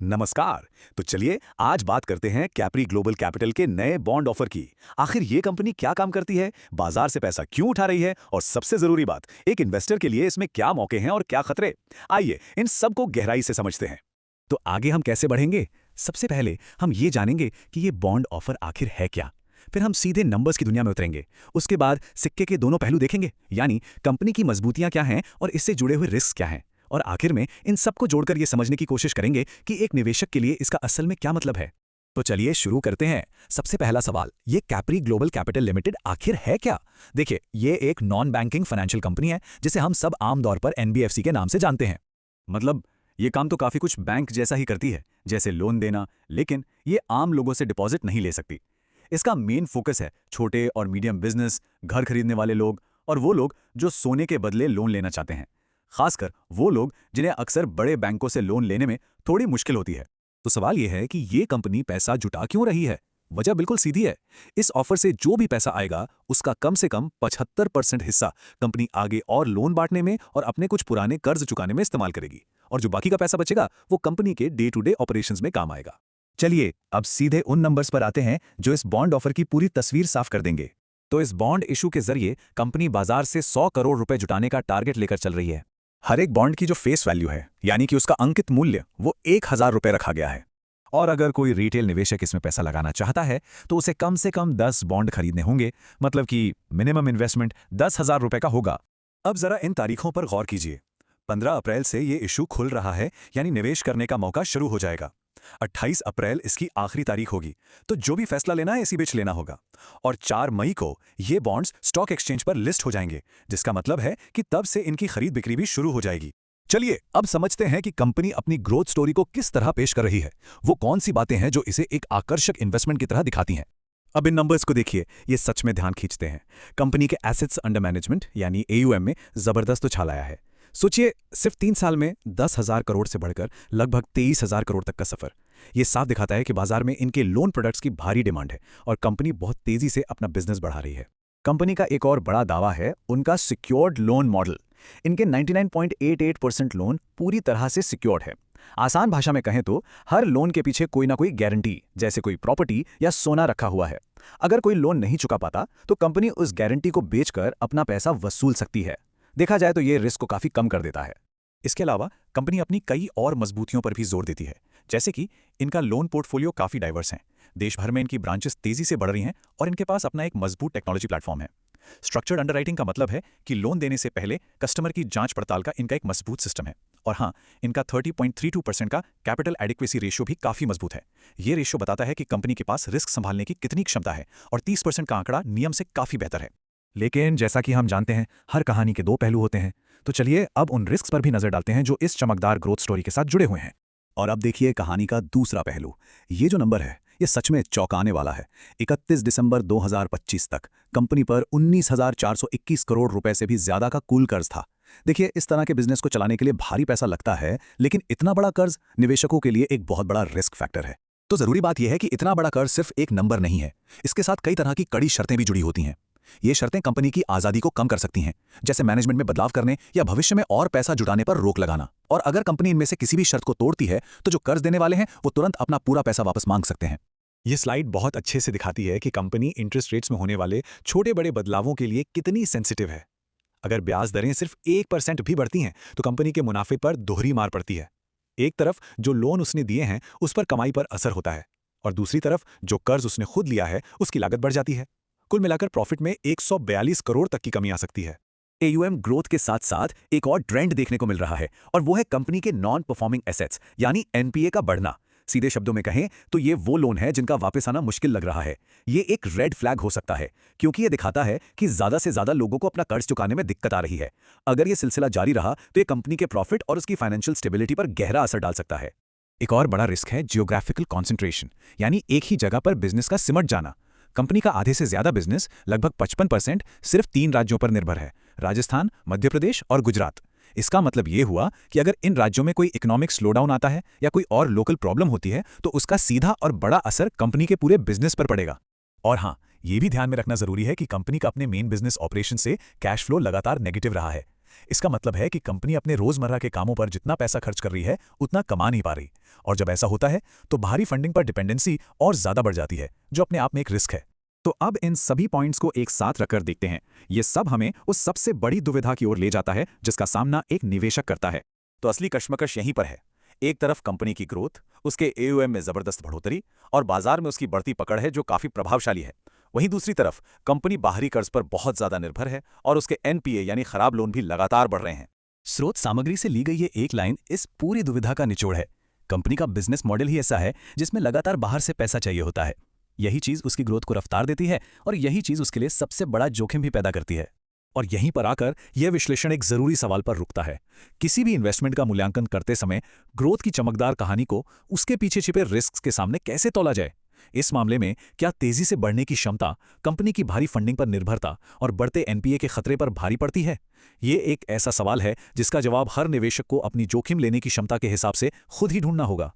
नमस्कार। तो चलिए आज बात करते हैं कैप्री ग्लोबल कैपिटल के नए बॉन्ड ऑफर की। आखिर ये कंपनी क्या काम करती है, बाजार से पैसा क्यों उठा रही है और सबसे जरूरी बात, एक इन्वेस्टर के लिए इसमें क्या मौके हैं और क्या खतरे। आइए इन सबको गहराई से समझते हैं। तो आगे हम कैसे बढ़ेंगे? सबसे पहले हम ये जानेंगे कि ये बॉन्ड ऑफर आखिर है क्या। फिर हम सीधे नंबर्स की दुनिया में उतरेंगे। उसके बाद सिक्के के दोनों पहलू देखेंगे, यानी कंपनी की मजबूतियां क्या हैं और इससे जुड़े हुए रिस्क क्या हैं। और आखिर में इन सबको जोड़कर यह समझने की कोशिश करेंगे कि एक निवेशक के लिए इसका असल में क्या मतलब है। तो चलिए शुरू करते हैं। सबसे पहला सवाल, ये कैप्री ग्लोबल कैपिटल लिमिटेड आखिर है क्या? देखिए, ये एक नॉन बैंकिंग फाइनेंशियल कंपनी है जिसे हम सब आमतौर पर एनबीएफसी के नाम से जानते हैं। मतलब ये काम तो काफी कुछ बैंक जैसा ही करती है, जैसे लोन देना, लेकिन ये आम लोगों से डिपॉजिट नहीं ले सकती। इसका मेन फोकस है छोटे और मीडियम बिजनेस, घर खरीदने वाले लोग और वो लोग जो सोने के बदले लोन लेना चाहते हैं। खासकर वो लोग जिन्हें अक्सर बड़े बैंकों से लोन लेने में थोड़ी मुश्किल होती है। तो सवाल यह है कि ये कंपनी पैसा जुटा क्यों रही है? वजह बिल्कुल सीधी है। इस ऑफर से जो भी पैसा आएगा उसका कम से कम 75% हिस्सा कंपनी आगे और लोन बांटने में और अपने कुछ पुराने कर्ज चुकाने में इस्तेमाल करेगी, और जो बाकी का पैसा बचेगा वो कंपनी के डे टू डे ऑपरेशंस में काम आएगा। चलिए अब सीधे उन नंबर्स पर आते हैं जो इस बॉन्ड ऑफर की पूरी तस्वीर साफ कर देंगे। तो इस बॉन्ड इशू के जरिए कंपनी बाजार से 100 करोड़ रुपए जुटाने का टारगेट लेकर चल रही है। हर एक बॉन्ड की जो फेस वैल्यू है, यानी कि उसका अंकित मूल्य, वो 1,000 रुपए रखा गया है। और अगर कोई रिटेल निवेशक इसमें पैसा लगाना चाहता है तो उसे कम से कम 10 बॉन्ड खरीदने होंगे, मतलब कि मिनिमम इन्वेस्टमेंट 10,000 रुपए का होगा। अब जरा इन तारीखों पर गौर कीजिए। 15 अप्रैल से ये इशू खुल रहा है, यानी निवेश करने का मौका शुरू हो जाएगा। 28 अप्रैल इसकी आखिरी तारीख होगी, तो जो भी फैसला लेना है इसी बीच लेना होगा। और 4 मई को ये बॉन्ड्स स्टॉक एक्सचेंज पर लिस्ट हो जाएंगे, जिसका मतलब है कि तब से इनकी खरीद बिक्री भी शुरू हो जाएगी। चलिए अब समझते हैं कि कंपनी अपनी ग्रोथ स्टोरी को किस तरह पेश कर रही है। वो कौन सी बातें हैं जो इसे एक आकर्षक इन्वेस्टमेंट की तरह दिखाती हैं। अब इन नंबर्स को देखिए, ये सच में ध्यान खींचते हैं। कंपनी के एसेट्स अंडर मैनेजमेंट यानी एयूएम में जबरदस्त उछाल आया है। सोचिए, सिर्फ 3 साल में 10,000 करोड़ से बढ़कर लगभग 23,000 करोड़ तक का सफर। ये साफ दिखाता है कि बाजार में इनके लोन प्रोडक्ट्स की भारी डिमांड है और कंपनी बहुत तेजी से अपना बिजनेस बढ़ा रही है। कंपनी का एक और बड़ा दावा है उनका सिक्योर्ड लोन मॉडल। इनके 99.88% लोन पूरी तरह से सिक्योर्ड है। आसान भाषा में कहें तो हर लोन के पीछे कोई ना कोई गारंटी, जैसे कोई प्रॉपर्टी या सोना रखा हुआ है। अगर कोई लोन नहीं चुका पाता तो कंपनी उस गारंटी को बेचकर अपना पैसा वसूल सकती है। देखा जाए तो ये रिस्क को काफी कम कर देता है। इसके अलावा कंपनी अपनी कई और मजबूतियों पर भी जोर देती है, जैसे कि इनका लोन पोर्टफोलियो काफी डाइवर्स है। देश भर में इनकी ब्रांचेस तेजी से बढ़ रही हैं और इनके पास अपना एक मजबूत टेक्नोलॉजी प्लेटफॉर्म है। स्ट्रक्चर्ड अंडरराइटिंग का मतलब है कि लोन देने से पहले कस्टमर की जांच पड़ताल का इनका एक मजबूत सिस्टम है। और हाँ, इनका 30.32% का कैपिटल एडिक्वेसी रेशियो भी काफी मजबूत है। ये रेशियो बताता है कि कंपनी के पास रिस्क संभालने की कितनी क्षमता है, और 30% का आंकड़ा नियम से काफी बेहतर है। लेकिन जैसा कि हम जानते हैं, हर कहानी के दो पहलू होते हैं। तो चलिए अब उन रिस्क पर भी नजर डालते हैं जो इस चमकदार ग्रोथ स्टोरी के साथ जुड़े हुए हैं। और अब देखिए कहानी का दूसरा पहलू। ये जो नंबर है ये सच में चौंकाने वाला है। 31 दिसंबर 2025 तक कंपनी पर 19,421 करोड़ रुपए से भी ज्यादा का कुल कर्ज था। देखिए, इस तरह के बिजनेस को चलाने के लिए भारी पैसा लगता है, लेकिन इतना बड़ा कर्ज निवेशकों के लिए एक बहुत बड़ा रिस्क फैक्टर है। तो जरूरी बात यह है कि इतना बड़ा कर्ज सिर्फ एक नंबर नहीं है, इसके साथ कई तरह की कड़ी शर्तें भी जुड़ी होती हैं। ये शर्तें कंपनी की आजादी को कम कर सकती हैं, जैसे मैनेजमेंट में बदलाव करने या भविष्य में और पैसा जुटाने पर रोक लगाना। और अगर कंपनी इनमें से किसी भी शर्त को तोड़ती है तो जो कर्ज देने वाले हैं वो तुरंत अपना पूरा पैसा वापस मांग सकते हैं। ये स्लाइड बहुत अच्छे से दिखाती है कि कंपनी इंटरेस्ट रेट्स में होने वाले छोटे बड़े बदलावों के लिए कितनी सेंसिटिव है। अगर ब्याज दरें सिर्फ 1% भी बढ़ती हैं तो कंपनी के मुनाफे पर दोहरी मार पड़ती है। एक तरफ जो लोन उसने दिए हैं उस पर कमाई पर असर होता है, और दूसरी तरफ जो कर्ज उसने खुद लिया है उसकी लागत बढ़ जाती है। कुल मिलाकर प्रॉफिट में 142 करोड़ तक की कमी आ सकती है। एयूएम ग्रोथ के साथ साथ एक और ट्रेंड देखने को मिल रहा है, और वो है कंपनी के नॉन परफॉर्मिंग एसेट्स यानी एनपीए का बढ़ना। सीधे शब्दों में कहें तो ये वो लोन है जिनका वापस आना मुश्किल लग रहा है। ये एक रेड फ्लैग हो सकता है, क्योंकि ये दिखाता है कि ज्यादा से ज्यादा लोगों को अपना कर्ज चुकाने में दिक्कत आ रही है। अगर ये सिलसिला जारी रहा तो ये कंपनी के प्रॉफिट और उसकी फाइनेंशियल स्टेबिलिटी पर गहरा असर डाल सकता है। एक और बड़ा रिस्क है जियोग्राफिकल कॉन्सेंट्रेशन, यानी एक ही जगह पर बिजनेस का सिमट जाना। कंपनी का आधे से ज्यादा बिजनेस, लगभग 55%, सिर्फ 3 राज्यों पर निर्भर है: राजस्थान, मध्य प्रदेश और गुजरात। इसका मतलब ये हुआ कि अगर इन राज्यों में कोई इकोनॉमिक स्लोडाउन आता है या कोई और लोकल प्रॉब्लम होती है तो उसका सीधा और बड़ा असर कंपनी के पूरे बिजनेस पर पड़ेगा। और हाँ, ये भी ध्यान में रखना जरूरी है कि कंपनी का अपने मेन बिजनेस ऑपरेशन से कैश फ्लो लगातार नेगेटिव रहा है। इसका मतलब है कि कंपनी अपने रोजमर्रा के कामों पर जितना पैसा खर्च कर रही है उतना कमा नहीं पा रही। और जब ऐसा होता है तो बाहरी फंडिंग पर डिपेंडेंसी और ज्यादा बढ़ जाती है, जो अपने आप में एक रिस्क है। तो अब इन सभी पॉइंट्स को एक साथ रखकर देखते हैं। ये सब हमें उस सबसे बड़ी दुविधा की ओर ले जाता है जिसका सामना एक निवेशक करता है। तो असली कश्मकश यहीं पर है। एक तरफ कंपनी की ग्रोथ, उसके AUM में जबरदस्त बढ़ोतरी और बाजार में उसकी बढ़ती पकड़ है जो काफी प्रभावशाली है। वहीं दूसरी तरफ कंपनी बाहरी कर्ज पर बहुत ज्यादा निर्भर है और उसके NPA यानी खराब लोन भी लगातार बढ़ रहे हैं। स्रोत सामग्री से ली गई ये एक लाइन इस पूरी दुविधा का निचोड़ है। कंपनी का बिजनेस मॉडल ही ऐसा है जिसमें लगातार बाहर से पैसा चाहिए होता है। यही चीज उसकी ग्रोथ को रफ्तार देती है और यही चीज उसके लिए सबसे बड़ा जोखिम भी पैदा करती है। और यहीं पर आकर यह विश्लेषण एक जरूरी सवाल पर रुकता है। किसी भी इन्वेस्टमेंट का मूल्यांकन करते समय ग्रोथ की चमकदार कहानी को उसके पीछे छिपे रिस्क के सामने कैसे तौला जाए। इस मामले में क्या तेजी से बढ़ने की क्षमता, कंपनी की भारी फंडिंग पर निर्भरता और बढ़ते NPA के खतरे पर भारी पड़ती है? ये एक ऐसा सवाल है जिसका जवाब हर निवेशक को अपनी जोखिम लेने की क्षमता के हिसाब से खुद ही ढूंढना होगा।